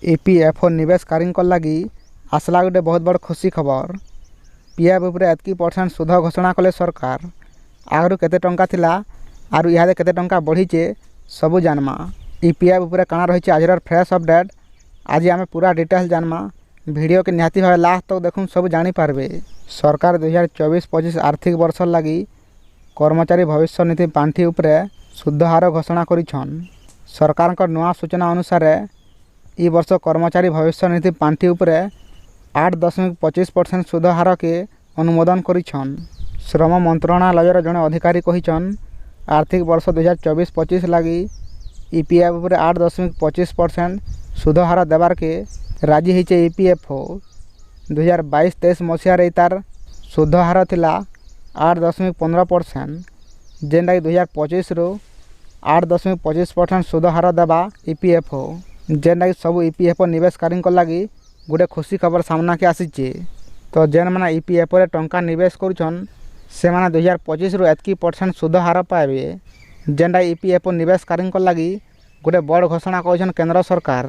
EPFO निवेशकारी लगी आसला गोटे बहुत बड़ खुशी खबर। पीएफ उपरे एतकी % सुध घोषणा कले सरकार। आगु केते टंका थिला आरु इहादे केते टंका बढ़ीचे सबु जानमा। ईपीएफ उपरे काना रही आज फ्रेश अपडेट। आज आमे पूरा डिटेल जानमा। वीडियो के निहाती भाव लास्ट तक देखुन सब जानी पारबे। सरकार 2024-25 आर्थिक वर्ष लगी कर्मचारी भविष्य निधि पांठी उपरे शुद्ध हार घोषणा करिछन। सरकार का नया सूचना अनुसार ई वर्ष कर्मचारी भविष्य निधि पांठी उपरे 8.25% सुध हार के अनुमोदन करिछन। श्रम मंत्रालय जड़े अधिकारी कहिछन आर्थिक वर्ष 2024-25 लगी ईपीएफ उपरे 8.25% सुध हार देवार के राजी होइछे ईपीएफओ। 2022-23 मसीह तार सुध हार थिला 8.15%, जेनटा कि 2025 रु 8.25% सुध हार देवा ईपीएफओ, जेनटा कि सब ईपीएफओ निवेशकारी लगी गोटे खुशी खबर सामना के आसीचे। तो जेन मैंने ईपीएफओ रे टंका निवेश करुछन से माने 2025 रु एतकी % सुध हार पाइबे, जेनटा ईपीएफओ निवेशकारी लगी गोटे बड़ घोषणा करिछन केंद्र सरकार।